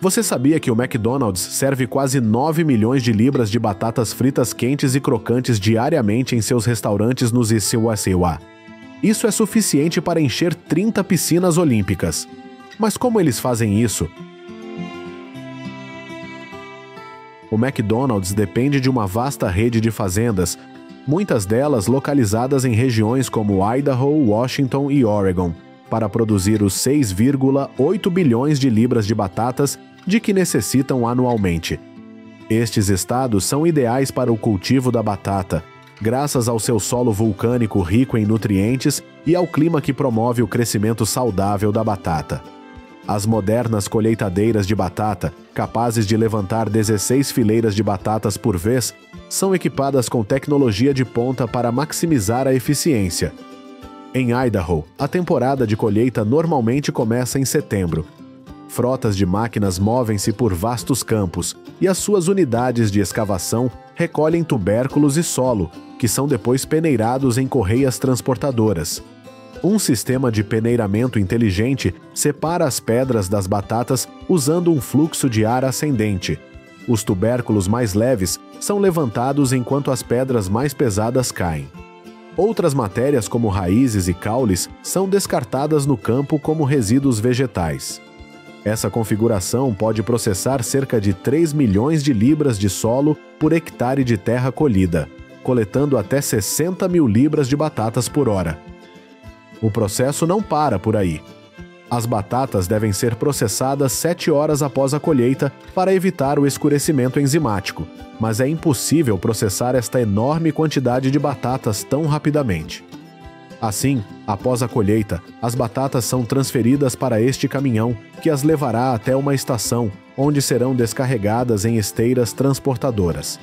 Você sabia que o McDonald's serve quase 9 milhões de libras de batatas fritas quentes e crocantes diariamente em seus restaurantes nos USA? Isso é suficiente para encher 30 piscinas olímpicas. Mas como eles fazem isso? O McDonald's depende de uma vasta rede de fazendas, muitas delas localizadas em regiões como Idaho, Washington e Oregon, para produzir os 6,8 bilhões de libras de batatas de que necessitam anualmente. Estes estados são ideais para o cultivo da batata, graças ao seu solo vulcânico rico em nutrientes e ao clima que promove o crescimento saudável da batata. As modernas colheitadeiras de batata, capazes de levantar 16 fileiras de batatas por vez, são equipadas com tecnologia de ponta para maximizar a eficiência. Em Idaho, a temporada de colheita normalmente começa em setembro. Frotas de máquinas movem-se por vastos campos e as suas unidades de escavação recolhem tubérculos e solo, que são depois peneirados em correias transportadoras. Um sistema de peneiramento inteligente separa as pedras das batatas usando um fluxo de ar ascendente. Os tubérculos mais leves são levantados enquanto as pedras mais pesadas caem. Outras matérias, como raízes e caules, são descartadas no campo como resíduos vegetais. Essa configuração pode processar cerca de 3 milhões de libras de solo por hectare de terra colhida, coletando até 60 mil libras de batatas por hora. O processo não para por aí. As batatas devem ser processadas 7 horas após a colheita para evitar o escurecimento enzimático, mas é impossível processar esta enorme quantidade de batatas tão rapidamente. Assim, após a colheita, as batatas são transferidas para este caminhão, que as levará até uma estação, onde serão descarregadas em esteiras transportadoras.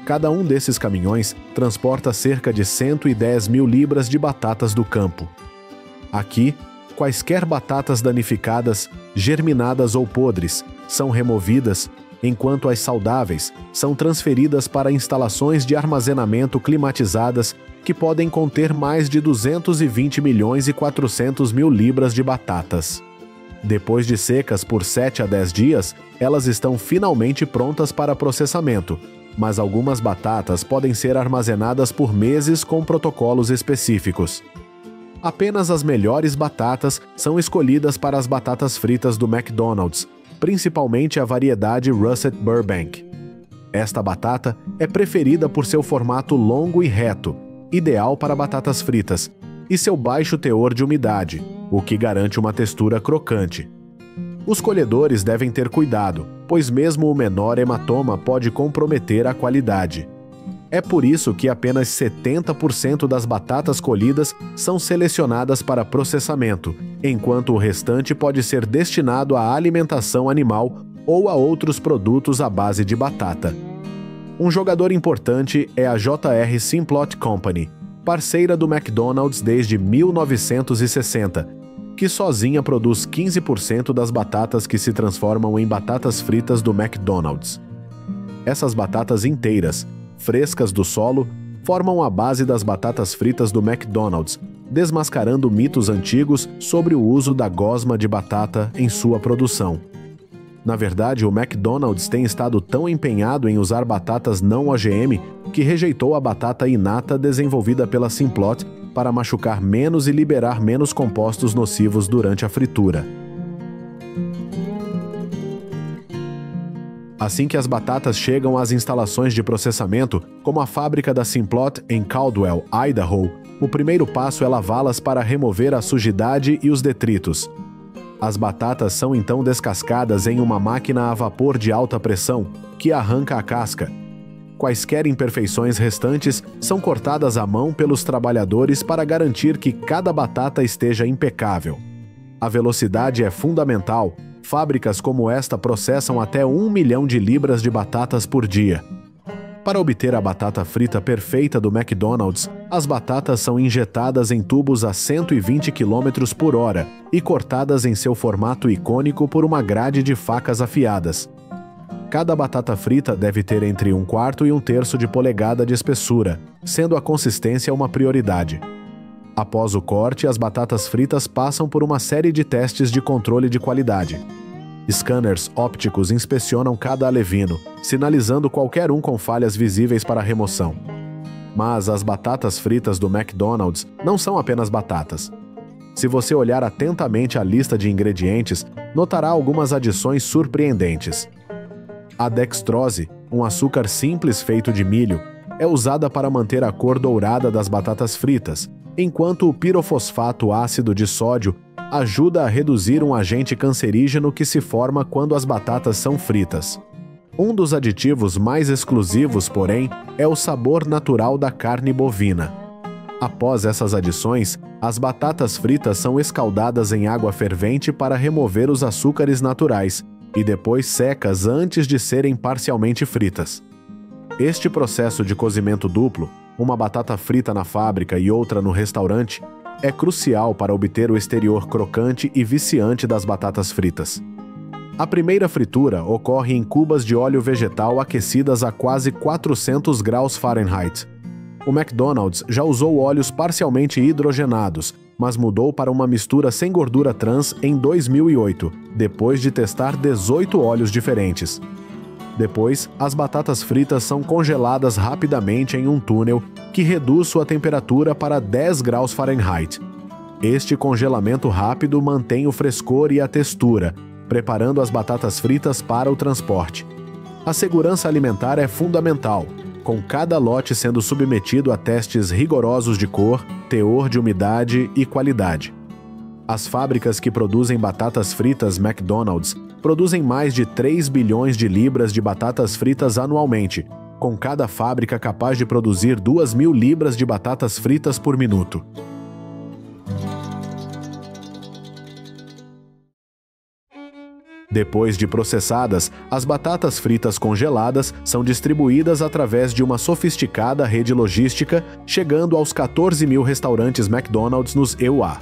Cada um desses caminhões transporta cerca de 110 mil libras de batatas do campo. Aqui, quaisquer batatas danificadas, germinadas ou podres, são removidas, enquanto as saudáveis são transferidas para instalações de armazenamento climatizadas que podem conter mais de 220 milhões e 400 mil libras de batatas. Depois de secas por 7 a 10 dias, elas estão finalmente prontas para processamento, mas algumas batatas podem ser armazenadas por meses com protocolos específicos. Apenas as melhores batatas são escolhidas para as batatas fritas do McDonald's, principalmente a variedade Russet Burbank. Esta batata é preferida por seu formato longo e reto, ideal para batatas fritas, e seu baixo teor de umidade, o que garante uma textura crocante. Os colhedores devem ter cuidado, pois mesmo o menor hematoma pode comprometer a qualidade. É por isso que apenas 70% das batatas colhidas são selecionadas para processamento, enquanto o restante pode ser destinado à alimentação animal ou a outros produtos à base de batata. Um jogador importante é a J.R. Simplot Company, parceira do McDonald's desde 1960, que sozinha produz 15% das batatas que se transformam em batatas fritas do McDonald's. Essas batatas inteiras, frescas do solo, formam a base das batatas fritas do McDonald's, desmascarando mitos antigos sobre o uso da gosma de batata em sua produção. Na verdade, o McDonald's tem estado tão empenhado em usar batatas não OGM que rejeitou a batata inata desenvolvida pela Simplot para machucar menos e liberar menos compostos nocivos durante a fritura. Assim que as batatas chegam às instalações de processamento, como a fábrica da Simplot em Caldwell, Idaho, o primeiro passo é lavá-las para remover a sujidade e os detritos. As batatas são então descascadas em uma máquina a vapor de alta pressão, que arranca a casca. Quaisquer imperfeições restantes são cortadas à mão pelos trabalhadores para garantir que cada batata esteja impecável. A velocidade é fundamental. Fábricas como esta processam até 1 milhão de libras de batatas por dia. Para obter a batata frita perfeita do McDonald's, as batatas são injetadas em tubos a 120 km por hora e cortadas em seu formato icônico por uma grade de facas afiadas. Cada batata frita deve ter entre 1/4 e 1/3 de polegada de espessura, sendo a consistência uma prioridade. Após o corte, as batatas fritas passam por uma série de testes de controle de qualidade. Scanners ópticos inspecionam cada alevino, sinalizando qualquer um com falhas visíveis para remoção. Mas as batatas fritas do McDonald's não são apenas batatas. Se você olhar atentamente a lista de ingredientes, notará algumas adições surpreendentes. A dextrose, um açúcar simples feito de milho, é usada para manter a cor dourada das batatas fritas, enquanto o pirofosfato ácido de sódio ajuda a reduzir um agente cancerígeno que se forma quando as batatas são fritas. Um dos aditivos mais exclusivos, porém, é o sabor natural da carne bovina. Após essas adições, as batatas fritas são escaldadas em água fervente para remover os açúcares naturais e depois secas antes de serem parcialmente fritas. Este processo de cozimento duplo, uma batata frita na fábrica e outra no restaurante, é crucial para obter o exterior crocante e viciante das batatas fritas. A primeira fritura ocorre em cubas de óleo vegetal aquecidas a quase 400 graus Fahrenheit. O McDonald's já usou óleos parcialmente hidrogenados, mas mudou para uma mistura sem gordura trans em 2008, depois de testar 18 óleos diferentes. Depois, as batatas fritas são congeladas rapidamente em um túnel que reduz sua temperatura para 10 graus Fahrenheit. Este congelamento rápido mantém o frescor e a textura, preparando as batatas fritas para o transporte. A segurança alimentar é fundamental, com cada lote sendo submetido a testes rigorosos de cor, teor de umidade e qualidade. As fábricas que produzem batatas fritas McDonald's produzem mais de 3 bilhões de libras de batatas fritas anualmente, com cada fábrica capaz de produzir 2.000 libras de batatas fritas por minuto. Depois de processadas, as batatas fritas congeladas são distribuídas através de uma sofisticada rede logística, chegando aos 14.000 restaurantes McDonald's nos EUA.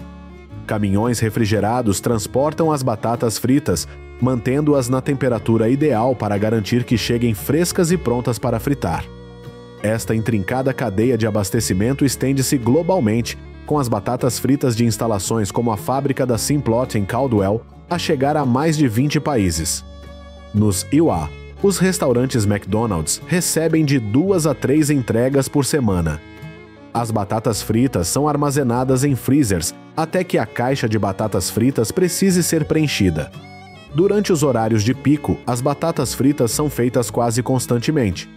Caminhões refrigerados transportam as batatas fritas, mantendo-as na temperatura ideal para garantir que cheguem frescas e prontas para fritar. Esta intrincada cadeia de abastecimento estende-se globalmente, com as batatas fritas de instalações como a fábrica da Simplot em Caldwell a chegar a mais de 20 países. Nos EUA, os restaurantes McDonald's recebem de 2 a 3 entregas por semana. As batatas fritas são armazenadas em freezers até que a caixa de batatas fritas precise ser preenchida. Durante os horários de pico, as batatas fritas são feitas quase constantemente.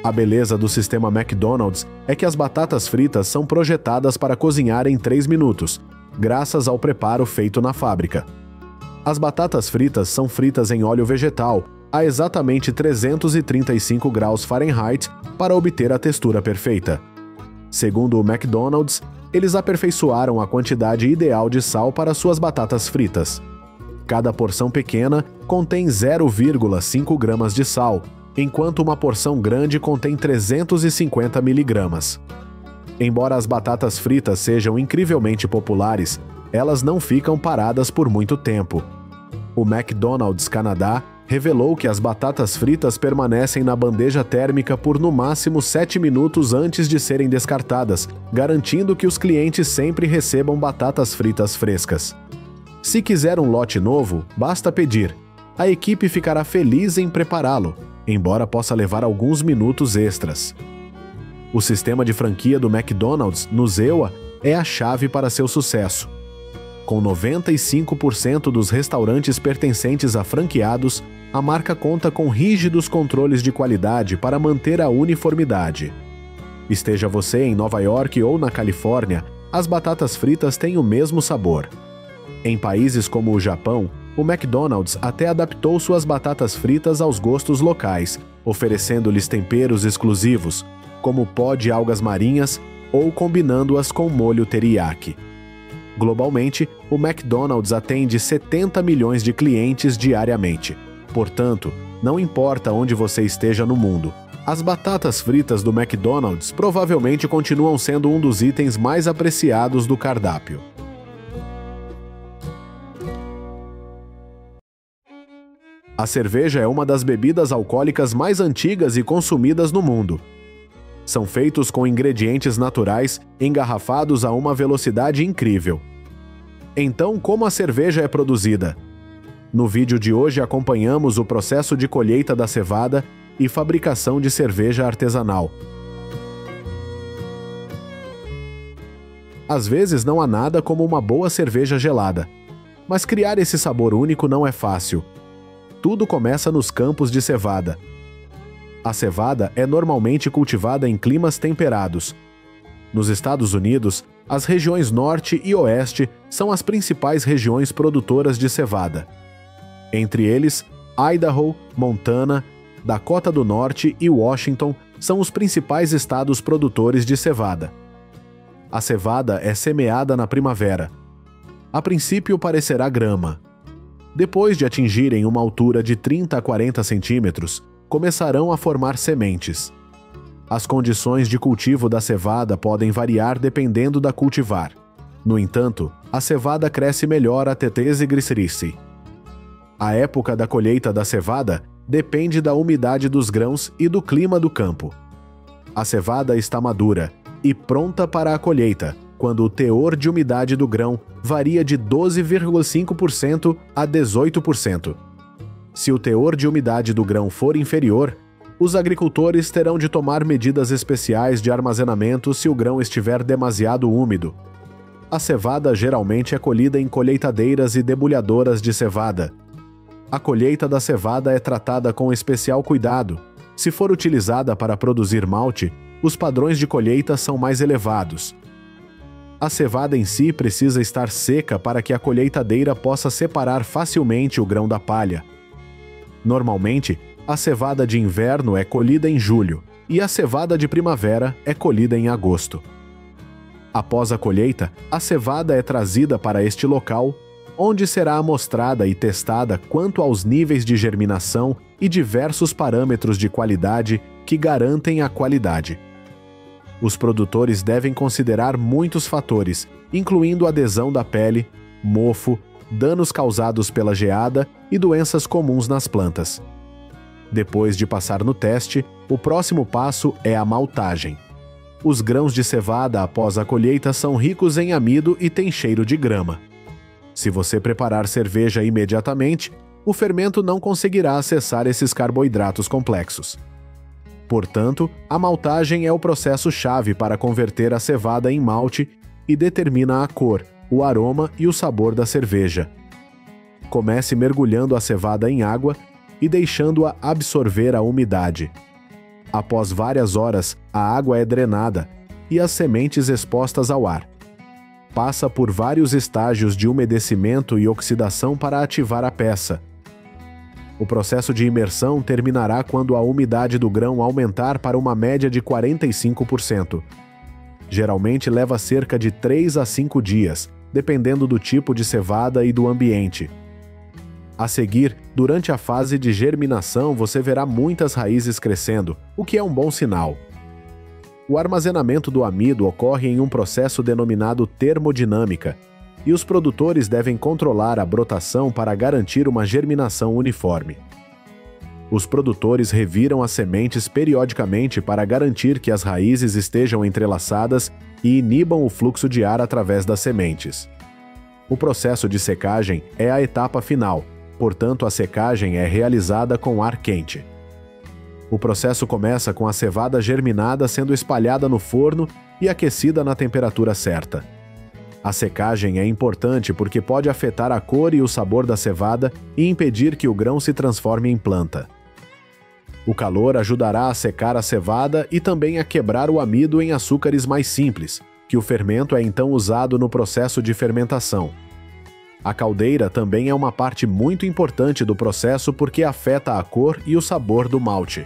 A beleza do sistema McDonald's é que as batatas fritas são projetadas para cozinhar em 3 minutos, graças ao preparo feito na fábrica. As batatas fritas são fritas em óleo vegetal a exatamente 335 graus Fahrenheit para obter a textura perfeita. Segundo o McDonald's, eles aperfeiçoaram a quantidade ideal de sal para suas batatas fritas. Cada porção pequena contém 0,5 gramas de sal, enquanto uma porção grande contém 350 miligramas. Embora as batatas fritas sejam incrivelmente populares, elas não ficam paradas por muito tempo. O McDonald's Canadá revelou que as batatas fritas permanecem na bandeja térmica por no máximo 7 minutos antes de serem descartadas, garantindo que os clientes sempre recebam batatas fritas frescas. Se quiser um lote novo, basta pedir. A equipe ficará feliz em prepará-lo, embora possa levar alguns minutos extras. O sistema de franquia do McDonald's no EUA é a chave para seu sucesso. Com 95% dos restaurantes pertencentes a franqueados, a marca conta com rígidos controles de qualidade para manter a uniformidade. Esteja você em Nova York ou na Califórnia, as batatas fritas têm o mesmo sabor. Em países como o Japão, o McDonald's até adaptou suas batatas fritas aos gostos locais, oferecendo-lhes temperos exclusivos, como pó de algas marinhas ou combinando-as com molho teriyaki. Globalmente, o McDonald's atende 70 milhões de clientes diariamente. Portanto, não importa onde você esteja no mundo, as batatas fritas do McDonald's provavelmente continuam sendo um dos itens mais apreciados do cardápio. A cerveja é uma das bebidas alcoólicas mais antigas e consumidas no mundo. São feitos com ingredientes naturais, engarrafados a uma velocidade incrível. Então, como a cerveja é produzida? No vídeo de hoje acompanhamos o processo de colheita da cevada e fabricação de cerveja artesanal. Às vezes não há nada como uma boa cerveja gelada, mas criar esse sabor único não é fácil. Tudo começa nos campos de cevada. A cevada é normalmente cultivada em climas temperados. Nos Estados Unidos, as regiões Norte e Oeste são as principais regiões produtoras de cevada. Entre eles, Idaho, Montana, Dakota do Norte e Washington são os principais estados produtores de cevada. A cevada é semeada na primavera. A princípio parecerá grama. Depois de atingirem uma altura de 30 a 40 centímetros, começarão a formar sementes. As condições de cultivo da cevada podem variar dependendo da cultivar. No entanto, a cevada cresce melhor até 13 grisrice. A época da colheita da cevada depende da umidade dos grãos e do clima do campo. A cevada está madura e pronta para a colheita, quando o teor de umidade do grão varia de 12,5% a 18%. Se o teor de umidade do grão for inferior, os agricultores terão de tomar medidas especiais de armazenamento se o grão estiver demasiado úmido. A cevada geralmente é colhida em colheitadeiras e debulhadoras de cevada. A colheita da cevada é tratada com especial cuidado. Se for utilizada para produzir malte, os padrões de colheita são mais elevados. A cevada em si precisa estar seca para que a colheitadeira possa separar facilmente o grão da palha. Normalmente, a cevada de inverno é colhida em julho e a cevada de primavera é colhida em agosto. Após a colheita, a cevada é trazida para este local, onde será amostrada e testada quanto aos níveis de germinação e diversos parâmetros de qualidade que garantem a qualidade. Os produtores devem considerar muitos fatores, incluindo adesão da pele, mofo, danos causados pela geada e doenças comuns nas plantas. Depois de passar no teste, o próximo passo é a maltagem. Os grãos de cevada após a colheita são ricos em amido e têm cheiro de grama. Se você preparar cerveja imediatamente, o fermento não conseguirá acessar esses carboidratos complexos. Portanto, a maltagem é o processo-chave para converter a cevada em malte e determina a cor, o aroma e o sabor da cerveja. Comece mergulhando a cevada em água e deixando-a absorver a umidade. Após várias horas, a água é drenada e as sementes expostas ao ar. Passa por vários estágios de umedecimento e oxidação para ativar a peça. O processo de imersão terminará quando a umidade do grão aumentar para uma média de 45%. Geralmente leva cerca de 3 a 5 dias, dependendo do tipo de cevada e do ambiente. A seguir, durante a fase de germinação, você verá muitas raízes crescendo, o que é um bom sinal. O armazenamento do amido ocorre em um processo denominado termodinâmica, e os produtores devem controlar a brotação para garantir uma germinação uniforme. Os produtores reviram as sementes periodicamente para garantir que as raízes estejam entrelaçadas e inibam o fluxo de ar através das sementes. O processo de secagem é a etapa final, portanto a secagem é realizada com ar quente. O processo começa com a cevada germinada sendo espalhada no forno e aquecida na temperatura certa. A secagem é importante porque pode afetar a cor e o sabor da cevada e impedir que o grão se transforme em planta. O calor ajudará a secar a cevada e também a quebrar o amido em açúcares mais simples, que o fermento é então usado no processo de fermentação. A caldeira também é uma parte muito importante do processo porque afeta a cor e o sabor do malte.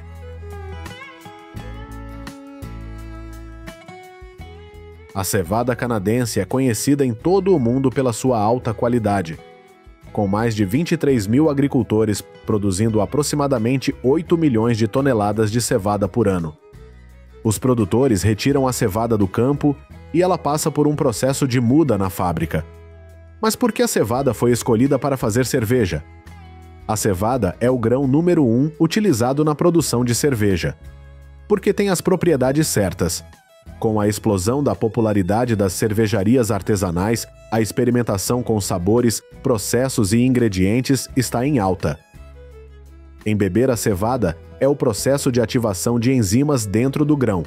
A cevada canadense é conhecida em todo o mundo pela sua alta qualidade, com mais de 23 mil agricultores produzindo aproximadamente 8 milhões de toneladas de cevada por ano. Os produtores retiram a cevada do campo e ela passa por um processo de muda na fábrica. Mas por que a cevada foi escolhida para fazer cerveja? A cevada é o grão número 1 utilizado na produção de cerveja, porque tem as propriedades certas. Com a explosão da popularidade das cervejarias artesanais, A experimentação com sabores, processos e ingredientes está em alta. Embeber a cevada é o processo de ativação de enzimas dentro do grão.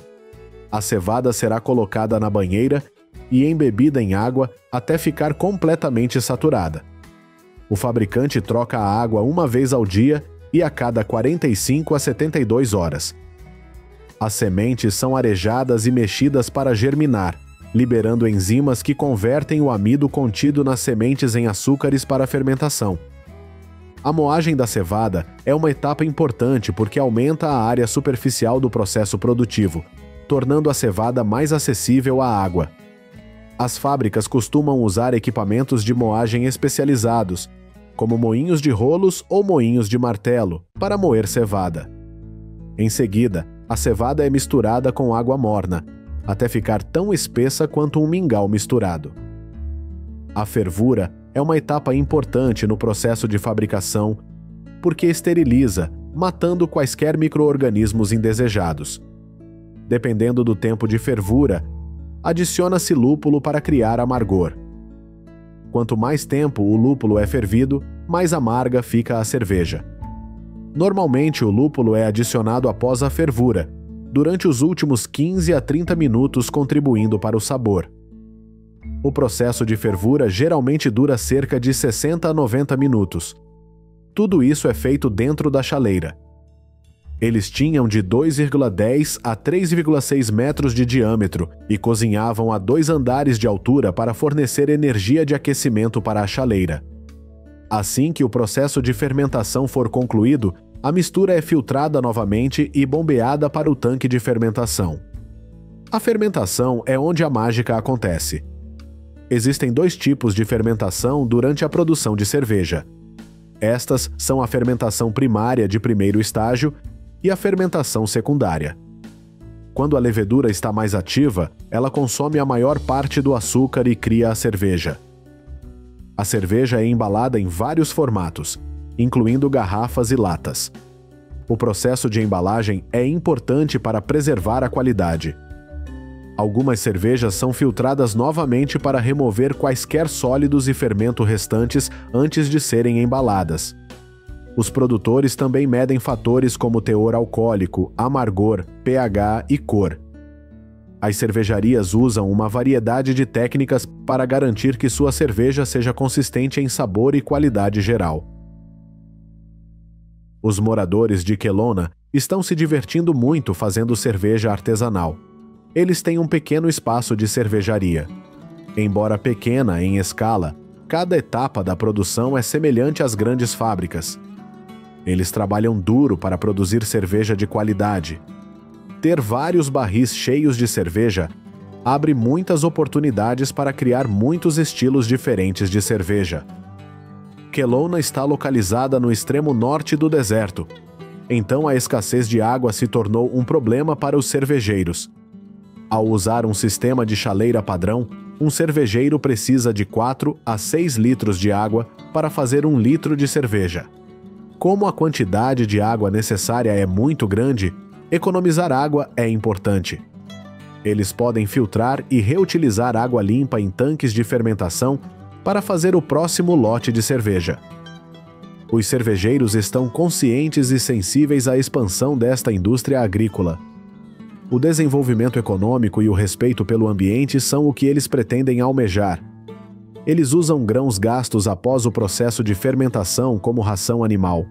A cevada será colocada na banheira e embebida em água até ficar completamente saturada. O fabricante troca a água uma vez ao dia e a cada 45 a 72 horas. As sementes são arejadas e mexidas para germinar, liberando enzimas que convertem o amido contido nas sementes em açúcares para a fermentação. A moagem da cevada é uma etapa importante porque aumenta a área superficial do processo produtivo, tornando a cevada mais acessível à água. As fábricas costumam usar equipamentos de moagem especializados, como moinhos de rolos ou moinhos de martelo, para moer cevada. Em seguida, a cevada é misturada com água morna, até ficar tão espessa quanto um mingau misturado. A fervura é uma etapa importante no processo de fabricação, porque esteriliza, matando quaisquer micro-organismos indesejados. Dependendo do tempo de fervura, adiciona-se lúpulo para criar amargor. Quanto mais tempo o lúpulo é fervido, mais amarga fica a cerveja. Normalmente o lúpulo é adicionado após a fervura, durante os últimos 15 a 30 minutos, contribuindo para o sabor. O processo de fervura geralmente dura cerca de 60 a 90 minutos. Tudo isso é feito dentro da chaleira. Eles tinham de 2,10 a 3,6 metros de diâmetro e cozinhavam a 2 andares de altura para fornecer energia de aquecimento para a chaleira. Assim que o processo de fermentação for concluído, a mistura é filtrada novamente e bombeada para o tanque de fermentação. A fermentação é onde a mágica acontece. Existem 2 tipos de fermentação durante a produção de cerveja. Estas são a fermentação primária de primeiro estágio e a fermentação secundária. Quando a levedura está mais ativa, ela consome a maior parte do açúcar e cria a cerveja. A cerveja é embalada em vários formatos, incluindo garrafas e latas. O processo de embalagem é importante para preservar a qualidade. Algumas cervejas são filtradas novamente para remover quaisquer sólidos e fermento restantes antes de serem embaladas. Os produtores também medem fatores como teor alcoólico, amargor, pH e cor. As cervejarias usam uma variedade de técnicas para garantir que sua cerveja seja consistente em sabor e qualidade geral. Os moradores de Kelowna estão se divertindo muito fazendo cerveja artesanal. Eles têm um pequeno espaço de cervejaria. Embora pequena em escala, cada etapa da produção é semelhante às grandes fábricas. Eles trabalham duro para produzir cerveja de qualidade. Ter vários barris cheios de cerveja abre muitas oportunidades para criar muitos estilos diferentes de cerveja. Kelowna está localizada no extremo norte do deserto, então a escassez de água se tornou um problema para os cervejeiros. Ao usar um sistema de chaleira padrão, um cervejeiro precisa de 4 a 6 litros de água para fazer 1 litro de cerveja. Como a quantidade de água necessária é muito grande, economizar água é importante. Eles podem filtrar e reutilizar água limpa em tanques de fermentação para fazer o próximo lote de cerveja. Os cervejeiros estão conscientes e sensíveis à expansão desta indústria agrícola. O desenvolvimento econômico e o respeito pelo ambiente são o que eles pretendem almejar. Eles usam grãos gastos após o processo de fermentação como ração animal.